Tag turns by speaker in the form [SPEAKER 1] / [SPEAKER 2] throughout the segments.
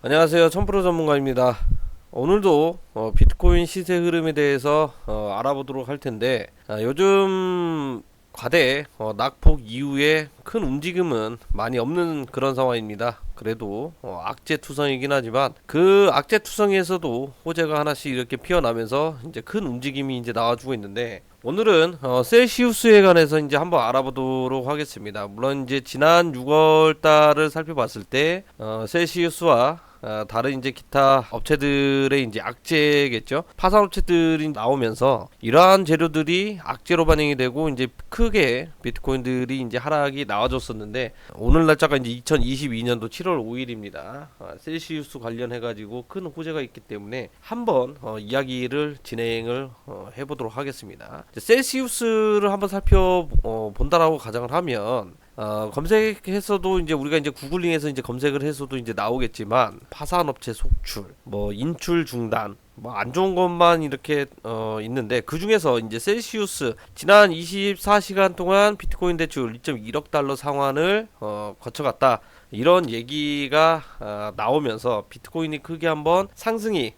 [SPEAKER 1] 안녕하세요. 천프로 전문가입니다. 오늘도 비트코인 시세 흐름에 대해서 알아보도록 할 텐데, 요즘 과대 낙폭 이후에 큰 움직임은 많이 없는 그런 상황입니다. 그래도 악재 투성이긴 하지만 그 악재 투성에서도 호재가 하나씩 이렇게 피어나면서 이제 큰 움직임이 이제 나와주고 있는데, 오늘은 셀시우스에 관해서 이제 한번 알아보도록 하겠습니다. 물론 이제 지난 6월 달을 살펴봤을 때 셀시우스와 다른 이제 기타 업체들의 이제 악재겠죠. 파산 업체들이 나오면서 이러한 재료들이 악재로 반영이 되고 이제 크게 비트코인들이 이제 하락이 나와줬었는데, 오늘 날짜가 이제 2022년도 7월 5일입니다. 셀시우스 관련해 가지고 큰 호재가 있기 때문에 한번 이야기를 진행을 해보도록 하겠습니다. 셀시우스를 한번 살펴본다라고 가정을 하면, 검색해서도 이제 우리가 이제 구글링에서 이제 검색을 해서도 이제 나오겠지만, 파산업체 속출, 뭐 인출 중단, 뭐 안 좋은 것만 이렇게 있는데, 그 중에서 이제 셀시우스 지난 24시간 동안 비트코인 대출 2.1억 달러 상환을 거쳐갔다, 이런 얘기가 나오면서 비트코인이 크게 한번 상승이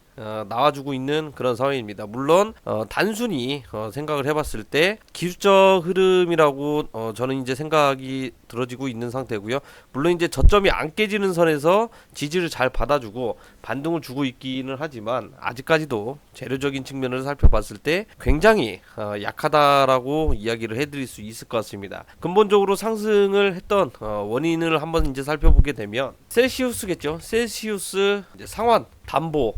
[SPEAKER 1] 나와주고 있는 그런 상황입니다. 물론 단순히 생각을 해봤을 때 기술적 흐름이라고 저는 이제 생각이 들어지고 있는 상태고요. 물론 이제 저점이 안 깨지는 선에서 지지를 잘 받아주고 반등을 주고 있기는 하지만, 아직까지도 재료적인 측면을 살펴봤을 때 굉장히 약하다라고 이야기를 해드릴 수 있을 것 같습니다. 근본적으로 상승을 했던 원인을 한번 이제 살펴보게 되면, 셀시우스겠죠. 셀시우스 이제 상환 담보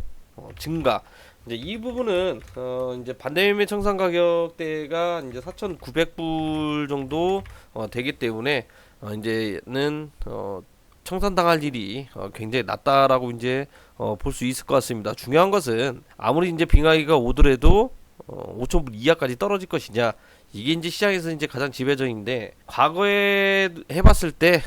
[SPEAKER 1] 증가, 이제 이 부분은 이제 반대매매 청산 가격대가 이제 4,900불 정도 되기 때문에 이제는 청산당할 일이 굉장히 낮다라고 이제 볼 수 있을 것 같습니다. 중요한 것은 아무리 이제 빙하기가 오더라도 5,000불 이하까지 떨어질 것이냐, 이게 이제 시장에서 이제 가장 지배적인데, 과거에 해봤을 때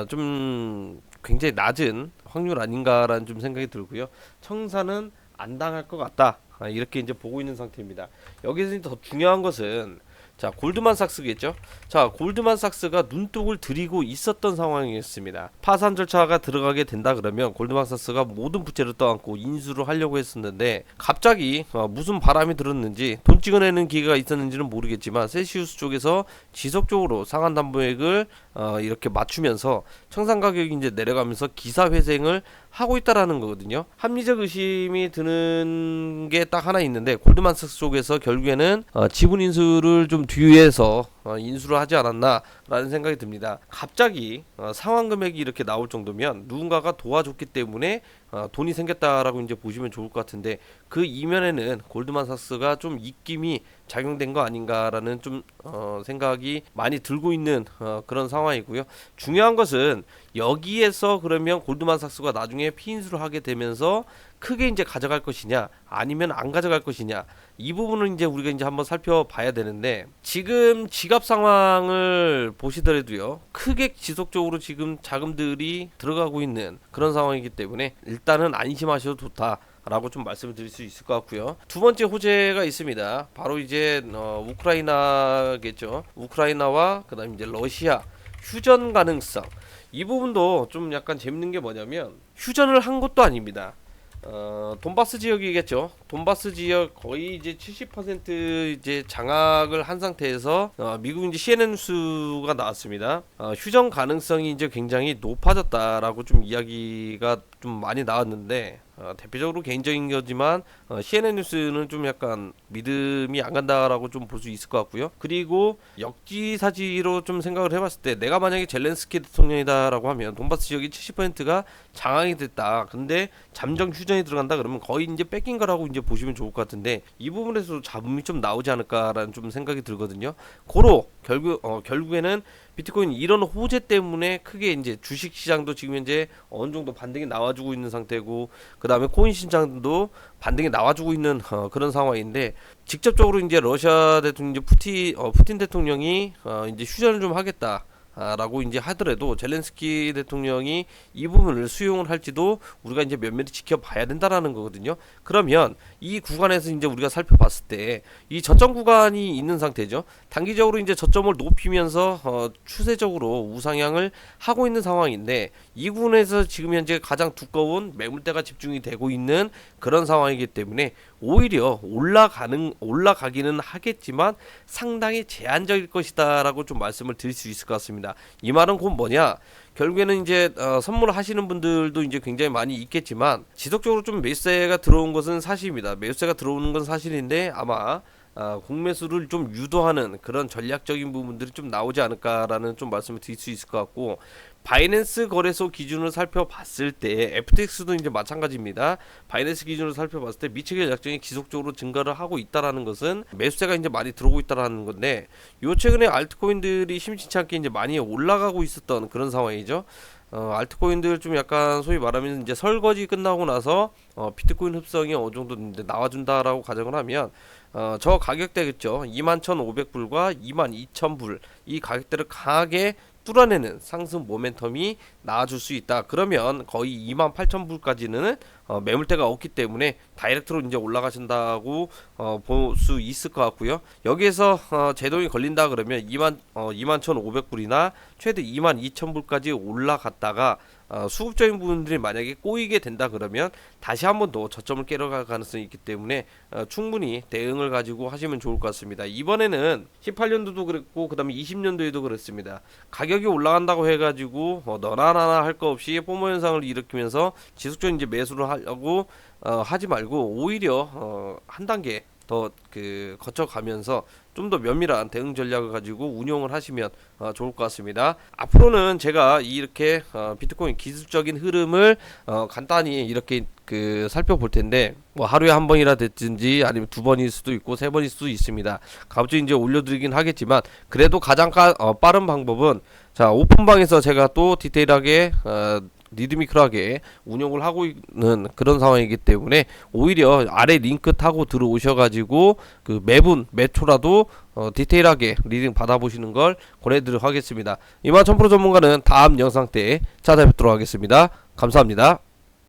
[SPEAKER 1] 좀 굉장히 낮은 확률 아닌가라는 좀 생각이 들고요. 청산은 안 당할 것 같다, 이렇게 이제 보고 있는 상태입니다. 여기서 더 중요한 것은, 자, 골드만삭스겠죠. 자, 골드만삭스가 눈독을 들이고 있었던 상황이었습니다. 파산 절차가 들어가게 된다 그러면 골드만삭스가 모든 부채를 떠안고 인수를 하려고 했었는데, 갑자기 무슨 바람이 들었는지, 돈 찍어내는 기회가 있었는지는 모르겠지만 셀시우스 쪽에서 지속적으로 상한 담보액을 이렇게 맞추면서 청산 가격이 이제 내려가면서 기사회생을 하고 있다라는 거거든요. 합리적 의심이 드는 게 딱 하나 있는데, 골드만삭스 쪽에서 결국에는 지분 인수를 좀 뒤에서 인수를 하지 않았나 라는 생각이 듭니다. 갑자기 상환 금액이 이렇게 나올 정도면 누군가가 도와줬기 때문에 돈이 생겼다라고 이제 보시면 좋을 것 같은데, 그 이면에는 골드만삭스가 좀 입김이 작용된 거 아닌가라는 좀 생각이 많이 들고 있는 그런 상황이고요. 중요한 것은 여기에서 그러면 골드만삭스가 나중에 피인수를 하게 되면서 크게 이제 가져갈 것이냐 아니면 안 가져갈 것이냐, 이 부분을 이제 우리가 이제 한번 살펴봐야 되는데, 지금 지갑 상황을 보시더라도요, 크게 지속적으로 지금 자금들이 들어가고 있는 그런 상황이기 때문에 일단은 안심하셔도 좋다 라고 좀 말씀을 드릴 수 있을 것 같고요. 두 번째 호재가 있습니다. 바로 이제 우크라이나겠죠. 우크라이나와 그다음 이제 러시아 휴전 가능성, 이 부분도 좀 약간 재밌는 게 뭐냐면, 휴전을 한 것도 아닙니다. 돈바스 지역이겠죠. 돈바스 지역 거의 이제 70% 이제 장악을 한 상태에서 미국 이제 CNN 뉴스가 나왔습니다. 휴전 가능성이 이제 굉장히 높아졌다라고 좀 이야기가 좀 많이 나왔는데, 대표적으로 개인적인 거지만 CNN 뉴스는 좀 약간 믿음이 안 간다라고 좀 볼 수 있을 것 같고요. 그리고 역지사지로 좀 생각을 해봤을 때, 내가 만약에 젤렌스키 대통령이다라고 하면 돈바스 지역이 70%가 장악이 됐다, 근데 잠정 휴전이 들어간다 그러면 거의 이제 뺏긴 거라고 이제 보시면 좋을 것 같은데, 이 부분에서 잡음이 좀 나오지 않을까라는 좀 생각이 들거든요. 고로 결국에는 비트코인 이런 호재 때문에 크게 이제 주식 시장도 지금 현재 어느 정도 반등이 나와주고 있는 상태고, 그 다음에 코인 시장도 반등이 나와주고 있는 그런 상황인데, 직접적으로 이제 러시아 대통령 이제 푸틴 대통령이 이제 휴전을 좀 하겠다 라고 이제 하더라도 젤렌스키 대통령이 이 부분을 수용을 할지도 우리가 이제 면밀히 지켜봐야 된다라는 거거든요. 그러면 이 구간에서 이제 우리가 살펴봤을 때 이 저점 구간이 있는 상태죠. 단기적으로 이제 저점을 높이면서 추세적으로 우상향을 하고 있는 상황인데 이 부분에서 지금 현재 가장 두꺼운 매물대가 집중이 되고 있는 그런 상황이기 때문에 오히려 올라가기는 하겠지만 상당히 제한적일 것이다라고 좀 말씀을 드릴 수 있을 것 같습니다. 이 말은 곧 뭐냐? 결국에는 이제 선물하시는 분들도 이제 굉장히 많이 있겠지만 지속적으로 좀 매수세가 들어온 것은 사실입니다. 매수세가 들어오는 건 사실인데 아마 공매수를 좀 유도하는 그런 전략적인 부분들이 좀 나오지 않을까라는 좀 말씀을 드릴 수 있을 것 같고, 바이낸스 거래소 기준을 살펴봤을 때 FTX도 이제 마찬가지입니다. 바이낸스 기준으로 살펴봤을 때 미치게 약정이 지속적으로 증가를 하고 있다라는 것은 매수세가 이제 많이 들어오고 있다라는 건데, 요 최근에 알트코인들이 심심치 않게 이제 많이 올라가고 있었던 그런 상황이죠. 알트코인들 좀 약간 소위 말하면 이제 설거지 끝나고 나서 비트코인 흡성이 어느 정도 이제 나와준다라고 가정을 하면 저 가격대겠죠. 21,500불과 22,000불 이 가격대를 강하게 뚫어내는 상승 모멘텀이 나와줄 수 있다. 그러면 거의 28,000불까지는 매물대가 없기 때문에 다이렉트로 이제 올라가신다고 볼 수 있을 것 같고요. 여기에서 제동이 걸린다 그러면 21,500불이나 최대 22,000불까지 올라갔다가 수급적인 부분들이 만약에 꼬이게 된다 그러면 다시 한 번 더 저점을 깨러 갈 가능성이 있기 때문에 충분히 대응을 가지고 하시면 좋을 것 같습니다. 이번에는 18년도도 그랬고 그 다음에 20년도에도 그랬습니다. 가격이 올라간다고 해가지고 너나 나나 할 거 없이 포모 현상을 일으키면서 지속적인 이제 매수를 하려고 하지 말고 오히려 한 단계 더 거쳐가면서 좀 더 면밀한 대응 전략을 가지고 운용을 하시면 좋을 것 같습니다. 앞으로는 제가 이렇게 비트코인 기술적인 흐름을 간단히 이렇게 살펴볼 텐데, 뭐 하루에 한 번이라 됐든지 아니면 두 번일 수도 있고 세 번일 수도 있습니다. 갑자기 이제 올려드리긴 하겠지만 그래도 가장 빠른 방법은 오픈방에서 제가 또 디테일하게 리드미컬하게 운영을 하고 있는 그런 상황이기 때문에 오히려 아래 링크 타고 들어오셔가지고 매분 매초라도 디테일하게 리딩 받아보시는 걸 권해드리도록 하겠습니다. 이만 1000% 전문가는 다음 영상 때 찾아뵙도록 하겠습니다. 감사합니다.